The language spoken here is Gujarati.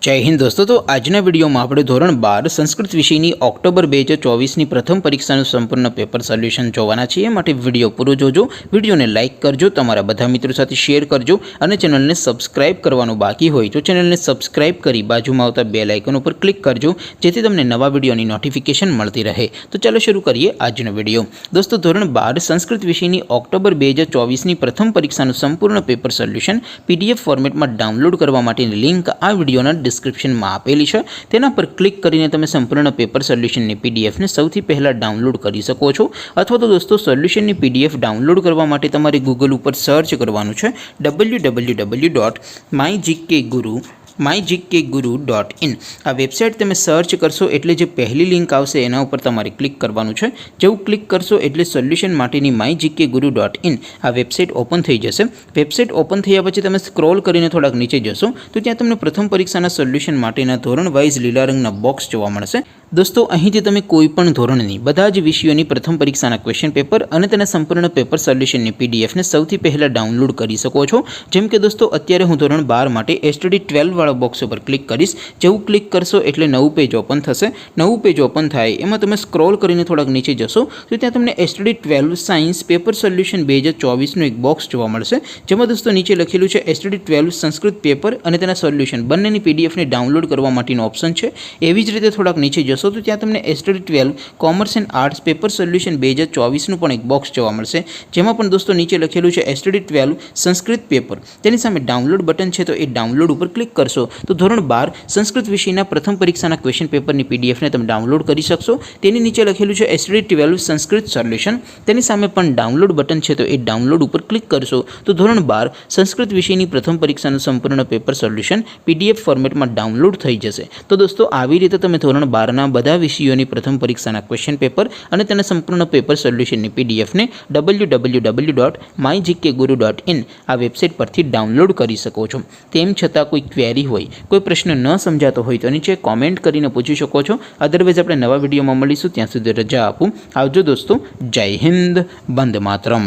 जय हिंद दोस्तों। तो आजना विडियो में આપણે ધોરણ 12 સંસ્કૃત વિષયની ઓક્ટોબર 2024ની પ્રથમ પરીક્ષાનું સંપૂર્ણ પેપર સોલ્યુશન જોવાના છીએ। માટે વિડિયો પૂરો જોજો, વિડિયોને લાઈક કરજો, તમારા બધા મિત્રો સાથે શેર કરજો અને ચેનલને સબસ્ક્રાઇબ કરવાનું બાકી હોય તો ચેનલને સબસ્ક્રાઇબ કરી બાજુમાં આવતા બેલ આઇકન ઉપર ક્લિક કરજો જેથી તમને નવા વિડિયોની નોટિફિકેશન મળતી રહે। તો ચાલો શરૂ કરીએ આજનો વિડિયો। દોસ્તો ધોરણ 12 સંસ્કૃત વિષયની ઓક્ટોબર 2024ની પ્રથમ પરીક્ષાનું સંપૂર્ણ પેપર સોલ્યુશન પીડીએફ ફોર્મેટમાં ડાઉનલોડ કરવા માટેની લિંક આ વિડિયોના डिस्क्रिप्शन में आपेली है। तेना पर क्लिक करीने तमे संपूर्ण पेपर सोल्यूशन ની पीडीएफ ने સૌથી પહેલા ડાઉનલોડ કરી શકો છો। અથવા તો દોસ્તો સોલ્યુશન ની पीडीएफ ડાઉનલોડ કરવા માટે તમારે ગૂગલ ઉપર સર્ચ કરવાનું છે www.mygkguru.in। आ वेबसाइट तमे सर्च करशो एटले जे पहली लिंक आवशे एना उपर तमारे क्लिक करवानुं छे। जेवुं क्लिक करशो एटले सोल्यूशन माटेनी mygkguru.in आ वेबसाइट ओपन थई जशे। वेबसाइट ओपन थया पछी तमे स्क्रॉल करीने थोड़ाक नीचे जशो तो त्यां तमने प्रथम परीक्षाना सोल्यूशन माटेना धोरण वाइज लीला रंगना बॉक्स जोवा मळशे। दोस्तों અહીંથી તમે કોઈપણ ધોરણની બધા જ વિષયોની પ્રથમ પરીક્ષાના ક્વેશ્ચન પેપર અને તેના સંપૂર્ણ પેપર સોલ્યુશનની પીડીએફ ને સૌથી પહેલા ડાઉનલોડ કરી શકો છો। જેમ કે દોસ્તો અત્યારે હું ધોરણ 12 માટે એસટીડી 12 વાળા બોક્સ ઉપર ક્લિક કરીશ। જેવું ક્લિક કરશો એટલે નવું પેજ ઓપન થશે। નવું પેજ ઓપન થાય એમાં તમે સ્ક્રોલ કરીને થોડાક નીચે જશો તો ત્યાં તમને એસટીડી 12 સાયન્સ પેપર સોલ્યુશન 2024 નું એક બોક્સ જોવા મળશે। જેમાં દોસ્તો નીચે લખેલું છે એસટીડી 12 સંસ્કૃત પેપર અને તેના સોલ્યુશન બંનેની પીડીએફ ને ડાઉનલોડ કરવા માટેનો ઓપ્શન છે। એવી જ રીતે થોડાક નીચે જશો तो ત્યાં તમને STD 12 commerce and arts paper solution 2024 નું પણ એક બોક્સ જોવા મળશે। જેમાં પણ દોસ્તો નીચે લખેલું છે એસટીડી 12 સંસ્કૃત પેપર, તેની સામે ડાઉનલોડ બટન છે તો એ ડાઉનલોડ ઉપર ક્લિક કરશો તો ધોરણ 12 સંસ્કૃત વિષયના પ્રથમ પરીક્ષાના ક્વેશ્ચન પેપરની પીડીએફ ને તમે ડાઉનલોડ કરી શકશો। તેની નીચે લખેલું છે એસટીડી 12 સંસ્કૃત સોલ્યુશન, તેની સામે પણ ડાઉનલોડ બટન છે તો એ ડાઉનલોડ ઉપર ક્લિક કરશો તો ધોરણ 12 સંસ્કૃત વિષયની પ્રથમ પરીક્ષાનું સંપૂર્ણ પેપર સોલ્યુશન પીડીએફ ફોર્મેટમાં ડાઉનલોડ થઈ જશે। તો દોસ્તો આવી રીતે તમે ધોરણ 12 ના બધા વિષયોની પ્રથમ પરીક્ષાના ક્વેશ્ચન પેપર અને તેના સંપૂર્ણ પેપર સોલ્યુશનની પીડીએફ ને www.mygkguru.in આ વેબસાઇટ પરથી ડાઉનલોડ કરી શકો છો। તેમ છતાં કોઈ ક્વેરી હોય, કોઈ પ્રશ્ન ન સમજાતો હોય તો નીચે કોમેન્ટ કરીને પૂછી શકો છો। અધરવાઇઝ આપણે નવા વિડીયોમાં મળીશું, ત્યાં સુધી રજા આપું। આવજો દોસ્તો, જય હિન્દ, વંદે માતરમ।